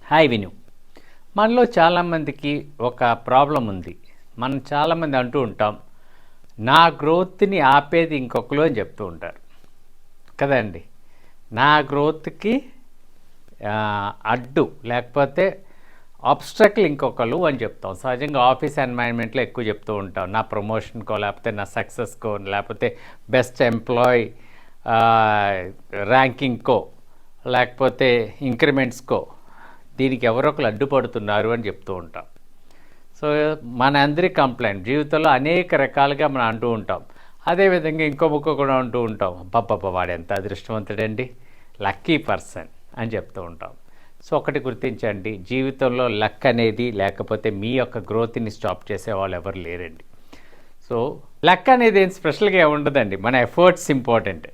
Hi విను. మనలో చాలామందికి ఒక ప్రాబ్లం ఉంది. మనం చాలామంది అంటూ ఉంటాం, నా గ్రోత్ని ఆపేది ఇంకొకరు అని చెప్తూ ఉంటారు కదండి. నా గ్రోత్కి అడ్డు లేకపోతే ఆబ్స్ట్రక్ల్ ఇంకొకరు అని చెప్తాం. సహజంగా ఆఫీస్ ఎన్వైరన్మెంట్లో ఎక్కువ చెప్తూ ఉంటాం. నా ప్రమోషన్కో లేకపోతే నా సక్సెస్కో లేకపోతే బెస్ట్ ఎంప్లాయీ ర్యాంకింగ్కో లేకపోతే ఇంక్రిమెంట్స్కో దీనికి ఎవరొకరు అడ్డుపడుతున్నారు అని చెప్తూ ఉంటాం. సో మన అందరి కంప్లైంట్ జీవితంలో అనేక రకాలుగా మనం అంటూ ఉంటాం. అదేవిధంగా ఇంకో ముక్క కూడా అంటూ ఉంటాం, అబ్బబ్బబ్బ వాడు ఎంత అదృష్టవంతుడండి, లక్కీ పర్సన్ అని చెప్తూ ఉంటాం. సో ఒకటి గుర్తించండి, జీవితంలో లక్ అనేది లేకపోతే మీ యొక్క గ్రోత్ని స్టాప్ చేసే వాళ్ళు ఎవరు లేరండి. సో లక్ అనేది ఏం స్పెషల్గా ఉండదండి, మన ఎఫర్ట్స్ ఇంపార్టెంట్.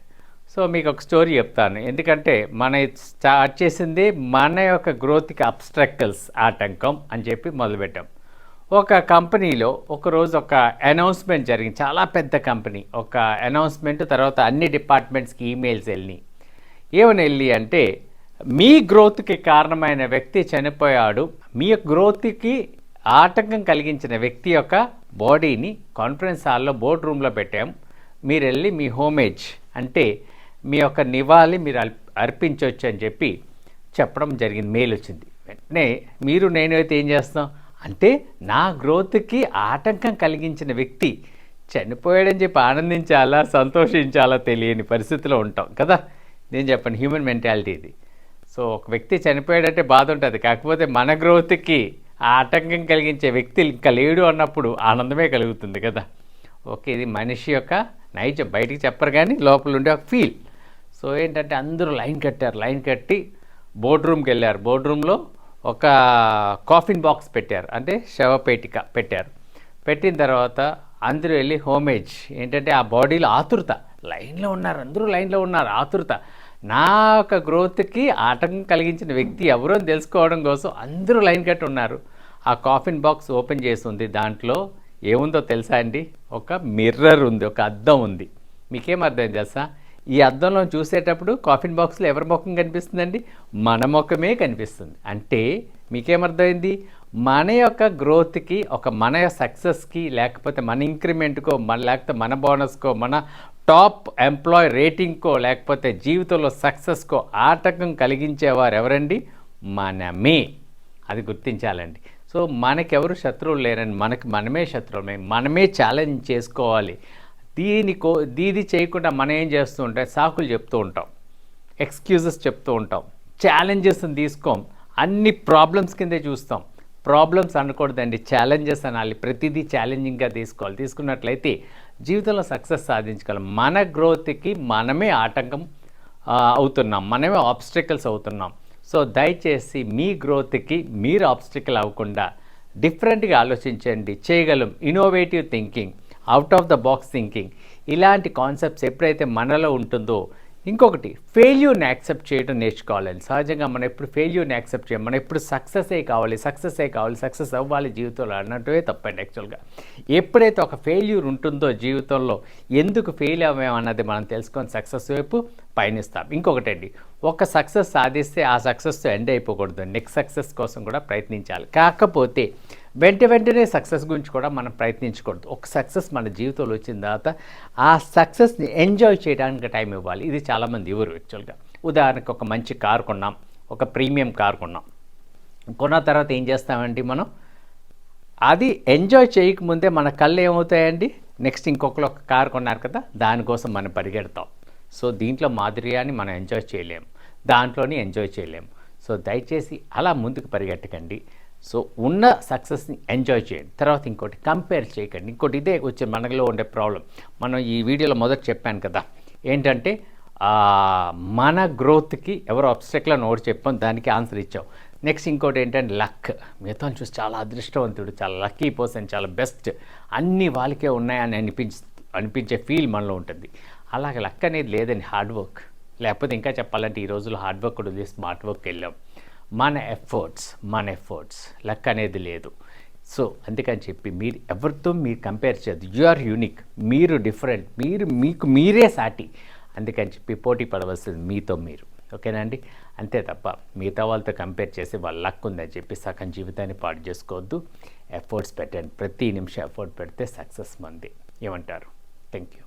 సో మీకు ఒక స్టోరీ చెప్తాను. ఎందుకంటే మన స్టార్ట్ చేసింది మన యొక్క గ్రోత్కి అబ్స్ట్రక్టల్స్ ఆటంకం అని చెప్పి మొదలుపెట్టాం. ఒక కంపెనీలో ఒకరోజు ఒక అనౌన్స్మెంట్ జరిగింది. చాలా పెద్ద కంపెనీ, ఒక అనౌన్స్మెంట్ తర్వాత అన్ని డిపార్ట్మెంట్స్కి ఈమెయిల్స్ వెళ్ళినాయి. ఏమని వెళ్ళి అంటే, మీ గ్రోత్కి కారణమైన వ్యక్తి చనిపోయాడు, మీ గ్రోత్కి ఆటంకం కలిగించిన వ్యక్తి యొక్క బాడీని కాన్ఫరెన్స్ హాల్లో బోర్డ్ రూమ్లో పెట్టాం, మీరు వెళ్ళి మీ హోమేజ్ అంటే మీ యొక్క నివాళి మీరు అర్పించవచ్చు అని చెప్పి చెప్పడం జరిగింది. మెయిల్ వచ్చింది. వెంటనే మీరు నేనైతే ఏం చేస్తాం అంటే, నా గ్రోత్కి ఆటంకం కలిగించిన వ్యక్తి చనిపోయాడని చెప్పి ఆనందించాలా సంతోషించాలా తెలియని పరిస్థితిలో ఉంటాం కదా. నేను చెప్పండి, హ్యూమన్ మెంటాలిటీ ఇది. సో ఒక వ్యక్తి చనిపోయాడంటే బాధ ఉంటుంది, కాకపోతే మన గ్రోత్కి ఆటంకం కలిగించే వ్యక్తి ఇంకా లేడు అన్నప్పుడు ఆనందమే కలుగుతుంది కదా. ఓకే, ఇది మనిషి యొక్క నైజం, బయటికి చెప్పరు కానీ లోపల ఉండే ఒక ఫీల్. సో ఏంటంటే అందరూ లైన్ కట్టారు, లైన్ కట్టి బోర్డ్ రూమ్కి వెళ్ళారు. బోర్డ్ రూమ్లో ఒక కాఫిన్ బాక్స్ పెట్టారు, అంటే శవపేటిక పెట్టారు. పెట్టిన తర్వాత అందరూ వెళ్ళి హోమేజ్ ఏంటంటే ఆ బాడీలో ఆతురత, లైన్లో ఉన్నారు, అందరూ లైన్లో ఉన్నారు, ఆతురత. నా యొక్క గ్రోత్కి ఆటంకం కలిగించిన వ్యక్తి ఎవరో అని తెలుసుకోవడం కోసం అందరూ లైన్ కట్టి ఉన్నారు. ఆ కాఫిన్ బాక్స్ ఓపెన్ చేస్తుంది. దాంట్లో ఏముందో తెలుసా అండి, ఒక మిర్రర్ ఉంది, ఒక అద్దం ఉంది. మీకేం అర్థం తెలుసా, ఈ అద్దంలో చూసేటప్పుడు కాఫిన్ బాక్స్లో ఎవరి ముఖం కనిపిస్తుందండి, మన ముఖమే కనిపిస్తుంది. అంటే మీకేమర్థమైంది, మన యొక్క గ్రోత్కి, మన సక్సెస్కి లేకపోతే మన ఇంక్రిమెంట్కో లేకపోతే మన బోనస్కో మన టాప్ ఎంప్లాయ్ రేటింగ్కో లేకపోతే జీవితంలో సక్సెస్కో ఆటంకం కలిగించేవారు ఎవరండి, మనమే. అది గుర్తించాలండి. సో మనకెవరు శత్రువులు లేరని, మనమే శత్రువులమే, మనమే ఛాలెంజ్ చేసుకోవాలి. దీది చేయకుండా మనం ఏం చేస్తూ ఉంటాం, సాకులు చెప్తూ ఉంటాం, ఎక్స్క్యూజెస్ చెప్తూ ఉంటాం, ఛాలెంజెస్ని తీసుకోం, అన్ని ప్రాబ్లమ్స్ కిందే చూస్తాం. ప్రాబ్లమ్స్ అనకూడదండి, ఛాలెంజెస్ అనాలి. ప్రతిదీ ఛాలెంజింగ్గా తీసుకోవాలి. తీసుకున్నట్లయితే జీవితంలో సక్సెస్ సాధించగలం. మన గ్రోత్కి మనమే ఆటంకం అవుతున్నాం, మనమే ఆబ్స్టికల్స్ అవుతున్నాం. సో దయచేసి మీ గ్రోత్కి మీరు ఆబ్స్టికల్ అవ్వకుండా డిఫరెంట్గా ఆలోచించండి, చేయగలం. Innovative thinking, out of the box thinking, ఇలాంటి కాన్సెప్ట్స్ ఎప్పుడైతే మనలో ఉంటుందో. ఇంకొకటి, ఫెయిల్యూర్ని యాక్సెప్ట్ చేయడం నేర్చుకోవాలండి. సహజంగా మనం ఎప్పుడు ఫెయిల్యూర్ని యాక్సెప్ట్ చేయం, మనం ఎప్పుడు సక్సెస్ కావాలి, సక్సెస్ అవ్వాలి జీవితంలో అన్నట్టువే తప్పండి. యాక్చువల్గా ఎప్పుడైతే ఒక ఫెయిల్యూర్ ఉంటుందో జీవితంలో, ఎందుకు ఫెయిల్ అవ్వామన్నది మనం తెలుసుకొని సక్సెస్ వైపు పయనిస్తాం. ఇంకొకటండి, ఒక సక్సెస్ సాధిస్తే ఆ సక్సెస్తో ఎండ్ అయిపోకూడదు, నెక్స్ట్ సక్సెస్ కోసం కూడా ప్రయత్నించాలి. కాకపోతే వెంటనే సక్సెస్ గురించి కూడా మనం ప్రయత్నించకూడదు. ఒక సక్సెస్ మన జీవితంలో వచ్చిన తర్వాత ఆ సక్సెస్ని ఎంజాయ్ చేయడానికి టైం ఇవ్వాలి. ఇది చాలామంది ఇవ్వరు యాక్చువల్గా. ఉదాహరణకు ఒక మంచి కారు కొన్నాం, ఒక ప్రీమియం కారు కొన్న తర్వాత ఏం చేస్తామండి మనం, అది ఎంజాయ్ చేయకముందే మన కళ్ళు ఏమవుతాయండి, నెక్స్ట్ ఇంకొకరు ఒక కారు కొన్నారు కదా దానికోసం మనం పరిగెడతాం. సో దీంట్లో మాధుర్యాన్ని మనం ఎంజాయ్ చేయలేము, దాంట్లోని ఎంజాయ్ చేయలేము. సో దయచేసి అలా ముందుకు పరిగెట్టకండి. సో ఉన్న సక్సెస్ని ఎంజాయ్ చేయండి. తర్వాత ఇంకోటి, కంపేర్ చేయకండి. ఇంకోటి ఇదే వచ్చే మనలో ఉండే ప్రాబ్లం. మనం ఈ వీడియోలో మొదట చెప్పాను కదా, ఏంటంటే మన గ్రోత్కి ఎవరు ఆబ్స్టెక్లో నోట్ చెప్పాం, దానికి ఆన్సర్ ఇచ్చాం. నెక్స్ట్ ఇంకోటి ఏంటంటే లక్. మిగతా చూసి చాలా అదృష్టవంతుడు, చాలా లక్కీ పర్సన్, చాలా బెస్ట్, అన్నీ వాళ్ళకే ఉన్నాయని అనిపించే ఫీల్ మనలో ఉంటుంది. అలాగే లక్ అనేది లేదని హార్డ్ వర్క్, లేకపోతే ఇంకా చెప్పాలంటే ఈ రోజుల్లో హార్డ్ వర్క్ కూడా స్మార్ట్ వర్క్ వెళ్ళాం. మన ఎఫర్ట్స్ లక్ అనేది లేదు. సో అందుకని చెప్పి మీరు ఎవరితో మీరు కంపేర్ చేయద్దు. యు ఆర్ యూనిక్, మీరు డిఫరెంట్, మీరే సాటి. అందుకని చెప్పి పోటీ పడవలసింది మీతో మీరు. ఓకేనా అండి? అంతే తప్ప మిగతా వాళ్ళతో కంపేర్ చేసి వాళ్ళ లక్ ఉందని చెప్పి సగం జీవితాన్ని పాడు చేసుకోవద్దు. ఎఫర్ట్స్ పెట్టండి, ప్రతి నిమిషం ఎఫర్ట్ పెడితే సక్సెస్ మంది. ఏమంటారు? Thank you.